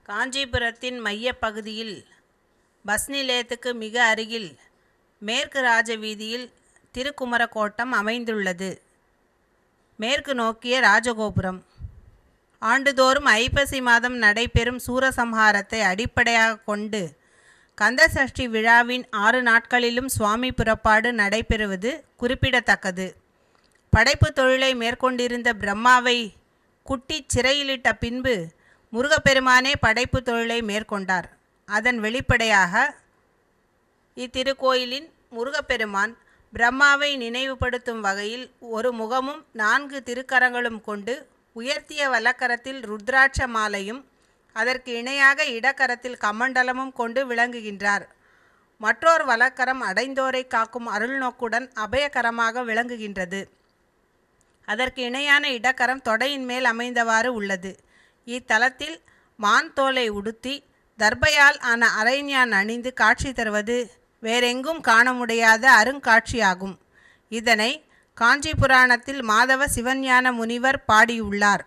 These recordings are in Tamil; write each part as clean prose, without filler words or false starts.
காஞ்சிபுரத்தின் மையப்பகுதியில் பஸ் நிலையத்துக்கு மிக அருகில் மேற்கு ராஜ வீதியில் திருக்குமரக்கோட்டம் அமைந்துள்ளது. மேற்கு நோக்கிய ராஜகோபுரம். ஆண்டுதோறும் ஐப்பசி மாதம் நடைபெறும் சூரசம்ஹாரத்தை அடிப்படையாக கொண்டு கந்தசஷ்டி விழாவின் 6 நாட்களிலும் சுவாமி புறப்பாடு நடைபெறுவது குறிப்பிடத்தக்கது. படைப்பு தொழிலை மேற்கொண்டிருந்த பிரம்மாவை குட்டி சிறையிலிட்ட பின்பு முருகப்பெருமானே படைப்பு தொழிலை மேற்கொண்டார். அதன் வெளிப்படையாக இத்திருக்கோயிலின் முருகப்பெருமான் பிரம்மாவை நினைவுபடுத்தும் வகையில் ஒரு முகமும் 4 திருக்கரங்களும் கொண்டு உயர்த்திய வலக்கரத்தில் ருத்ராட்ச மாலையும் அதற்கு இணையாக இடக்கரத்தில் கமண்டலமும் கொண்டு விளங்குகின்றார். மற்றொரு வலக்கரம் அடைந்தோரை காக்கும் அருள்நோக்குடன் அபயகரமாக விளங்குகின்றது. அதற்கு இணையான இடக்கரம் தொடையின் மேல் அமைந்தவாறு உள்ளது. இத்தலத்தில் மான் தோலை உடுத்தி தர்பையால் ஆன அரைஞான் அணிந்து காட்சி தருவது வேறெங்கும் காண முடியாத அருங்காட்சியாகும். இதனை காஞ்சி புராணத்தில் மாதவ சிவஞான முனிவர் பாடியுள்ளார்.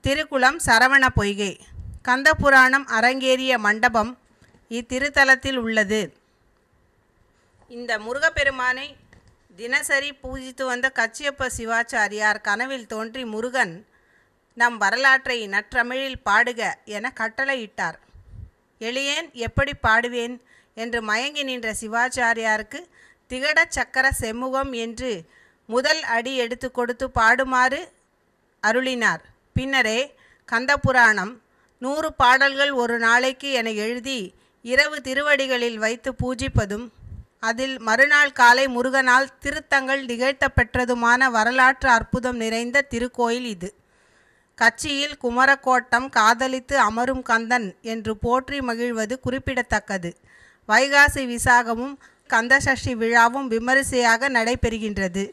திருக்குளம் சரவண பொய்கை. கந்த புராணம் அரங்கேறிய மண்டபம் இத்திருத்தலத்தில் உள்ளது. இந்த முருகப்பெருமானை தினசரி பூஜித்து வந்த கச்சியப்ப சிவாச்சாரியார் கனவில் தோன்றி முருகன் நம் வரலாற்றை நற்றமிழில் பாடுக என கட்டளையிட்டார். எளியேன் எப்படி பாடுவேன் என்று மயங்கி நின்ற சிவாச்சாரியாருக்கு திகட சக்கர செம்முகம் என்று முதல் அடி எடுத்து கொடுத்து பாடுமாறு அருளினார். பின்னரே கந்தபுராணம் 100 பாடல்கள் ஒரு நாளைக்கு என எழுதி இரவு திருவடிகளில் வைத்து பூஜிப்பதும் அதில் மறுநாள் காலை முருகனால் திருத்தங்கள் நிகழ்த்த பெற்றதுமான வரலாற்று அற்புதம் நிறைந்த திருக்கோயில் இது. கச்சியில் குமரக்கோட்டம் காதலித்து அமரும் கந்தன் என்று போற்றி மகிழ்வது குறிப்பிடத்தக்கது. வைகாசி விசாகமும் கந்தசஷ்டி விழாவும் விமரிசையாக நடைபெறுகின்றது.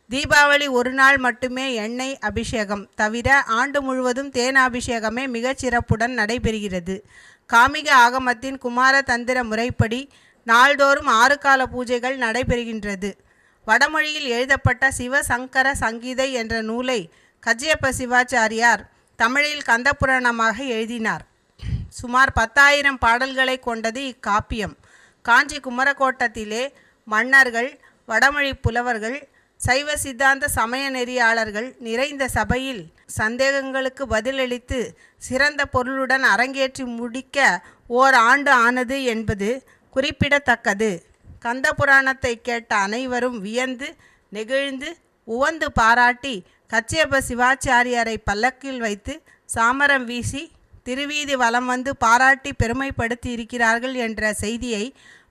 தீபாவளி ஒரு நாள் மட்டுமே எண்ணெய் அபிஷேகம் தவிர ஆண்டு முழுவதும் தேனாபிஷேகமே மிகச் சிறப்புடன் நடைபெறுகிறது. காமிக ஆகமத்தின் குமார தந்திர முறைப்படி நாள்தோறும் 6 கால பூஜைகள் நடைபெறுகின்றது. வடமொழியில் எழுதப்பட்ட சிவசங்கர சங்கீதை என்ற நூலை கச்சியப்ப சிவாச்சாரியார் தமிழில் கந்தபுராணமாக எழுதினார். சுமார் 10,000 பாடல்களை கொண்டது இக்காப்பியம். காஞ்சி குமரக்கோட்டத்திலே மன்னர்கள், வடமொழி புலவர்கள், சைவ சித்தாந்த சமய நெறியாளர்கள் நிறைந்த சபையில் சந்தேகங்களுக்கு பதிலளித்து சிறந்த பொருளுடன் அரங்கேற்றி முடிக்க ஓராண்டு ஆனது என்பது குறிப்பிடத்தக்கது. கந்த புராணத்தை கேட்ட அனைவரும் வியந்து நெகிழ்ந்து உவந்து பாராட்டி கச்சியப்ப சிவாச்சாரியாரை பல்லக்கில் வைத்து சாமரம் வீசி திருவீதி வலம் வந்து பாராட்டி பெருமைப்படுத்தி இருக்கிறார்கள் என்ற செய்தியை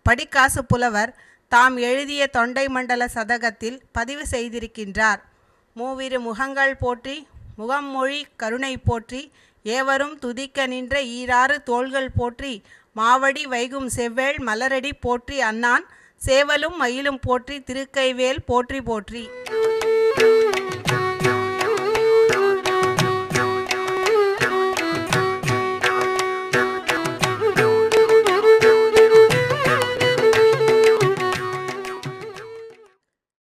படிக்காசு புலவர் தாம் எழுதிய தொண்டை மண்டல சதகத்தில் பதிவு செய்திருக்கின்றார். மூவிரு முகங்கள் போற்றி முகம் மொழி கருணை போற்றி ஏவரும் துதிக்க நின்ற ஈராறு தோள்கள் போற்றி மாவடி வைகும் செவ்வேள் மலரடி போற்றி அன்னான் சேவலும் மயிலும் போற்றி திருக்கைவேல் போற்றி போற்றி.